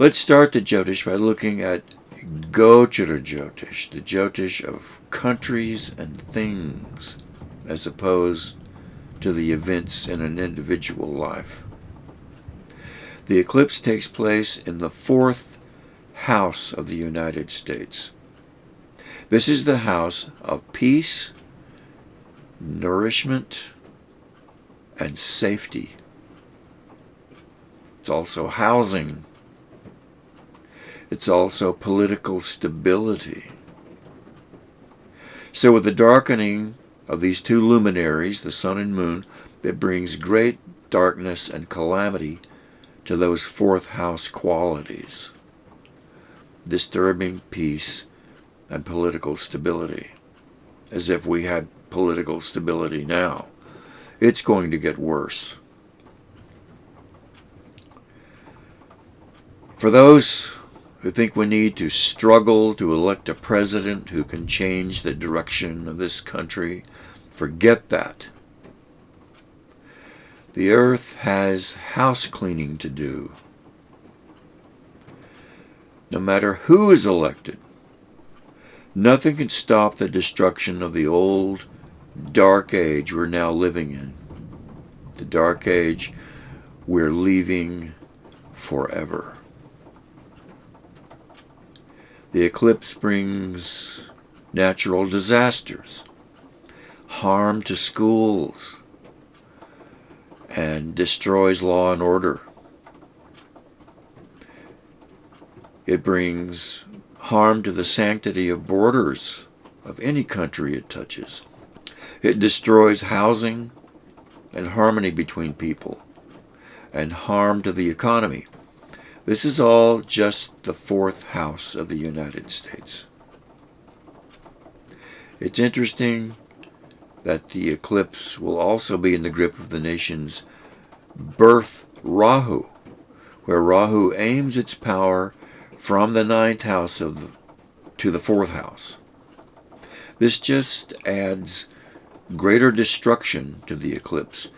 Let's start the Jyotish by looking at Gochara Jyotish, the Jyotish of countries and things, as opposed to the events in an individual life. The eclipse takes place in the 4th house of the United States. This is the house of peace, nourishment, and safety. It's also housing. It's also political stability. So with the darkening of these two luminaries, the sun and moon, it brings great darkness and calamity to those 4th house qualities, disturbing peace and political stability, as if we had political stability now. It's going to get worse. For those who think we need to struggle to elect a president who can change the direction of this country, forget that. The earth has house cleaning to do. No matter who is elected, nothing can stop the destruction of the old dark age we're now living in. The dark age we're leaving forever. The eclipse brings natural disasters, harm to schools, and destroys law and order. It brings harm to the sanctity of borders of any country it touches. It destroys housing and harmony between people, and harm to the economy. This is all just the 4th house of the United States. It's interesting that the eclipse will also be in the grip of the nation's birth Rahu, where Rahu aims its power from the 9th house to the 4th house. This just adds greater destruction to the eclipse.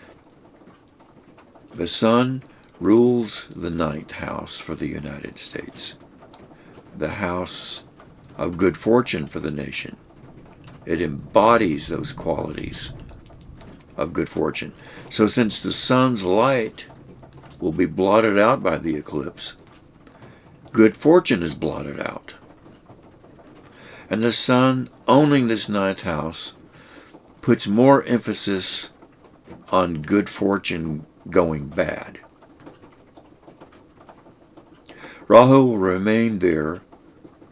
The sun rules the 9th house for the United States, the house of good fortune for the nation. It embodies those qualities of good fortune. So since the sun's light will be blotted out by the eclipse, good fortune is blotted out. And the sun owning this 9th house puts more emphasis on good fortune going bad. Rahu will remain there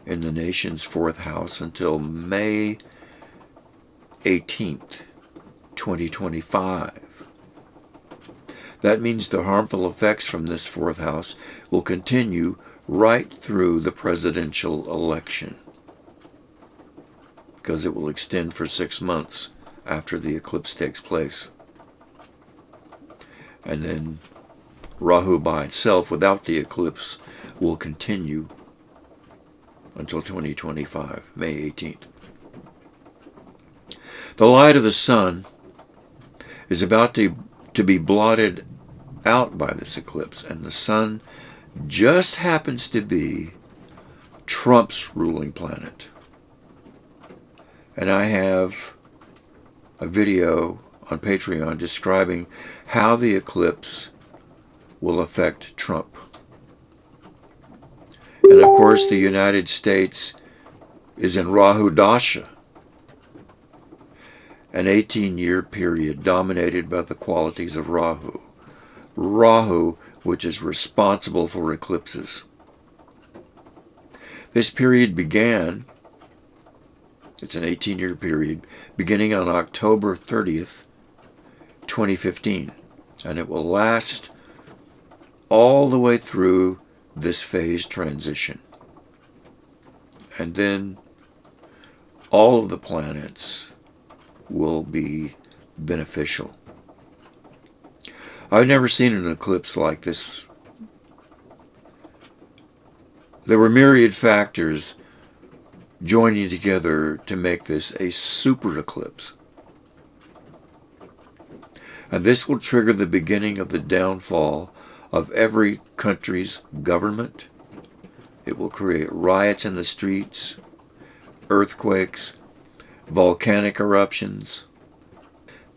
in the nation's 4th house until May 18th, 2025. That means the harmful effects from this 4th house will continue right through the presidential election, because it will extend for 6 months after the eclipse takes place. And then Rahu by itself, without the eclipse, will continue until 2025, May 18th. The light of the sun is about to be blotted out by this eclipse, and the sun just happens to be Trump's ruling planet. And I have a video on Patreon describing how the eclipse will affect Trump. And of course, the United States is in Rahu Dasha, an 18-year period dominated by the qualities of Rahu. Rahu, which is responsible for eclipses. This period began, it's an 18-year period, beginning on October 30th, 2015. And it will last all the way through this phase transition. And then all of the planets will be beneficial. I've never seen an eclipse like this. There were myriad factors joining together to make this a super eclipse. And this will trigger the beginning of the downfall of every country's government, It will create riots in the streets, earthquakes, volcanic eruptions,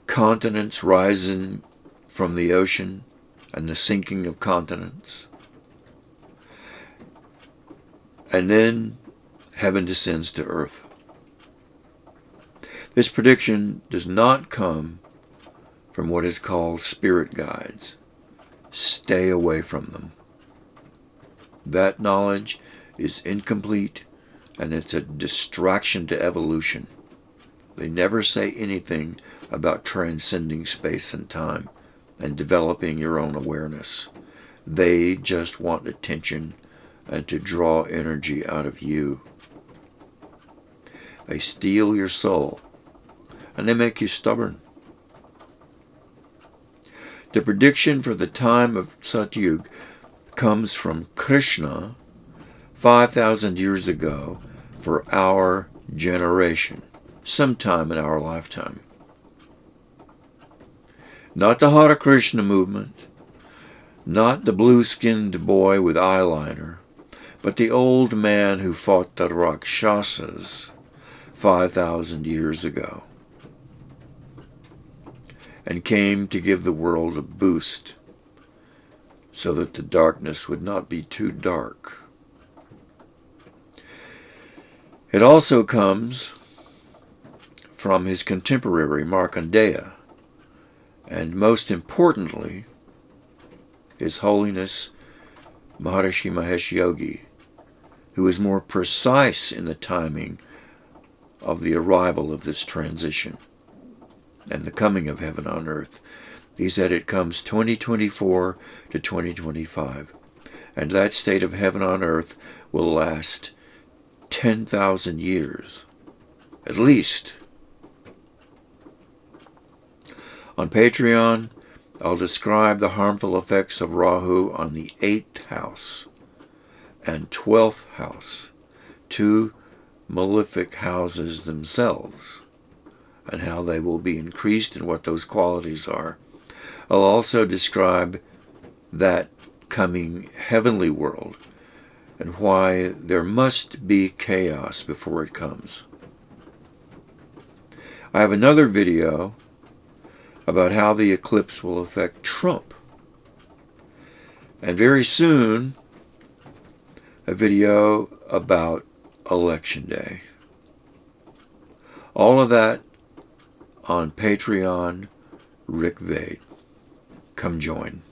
continents rising from the ocean and the sinking of continents. And then heaven descends to earth. This prediction does not come from what is called spirit guides. Stay away from them. That knowledge is incomplete, and it's a distraction to evolution. They never say anything about transcending space and time and developing your own awareness. They just want attention and to draw energy out of you. They steal your soul, and they make you stubborn. The prediction for the time of Satyug comes from Krishna 5,000 years ago for our generation, sometime in our lifetime. Not the Hare Krishna movement, not the blue-skinned boy with eyeliner, but the old man who fought the Rakshasas 5,000 years ago and came to give the world a boost so that the darkness would not be too dark. It also comes from his contemporary Markandeya, and most importantly, His Holiness Maharishi Mahesh Yogi, who is more precise in the timing of the arrival of this transition and the coming of heaven on earth. He said it comes 2024 to 2025, and that state of heaven on earth will last 10,000 years, at least. On Patreon, I'll describe the harmful effects of Rahu on the 8th house and 12th house, two malefic houses themselves, and how they will be increased and what those qualities are. I'll also describe that coming heavenly world and why there must be chaos before it comes. I have another video about how the eclipse will affect Trump. And very soon, a video about Election Day. All of that on Patreon, Rick Vade. Come join.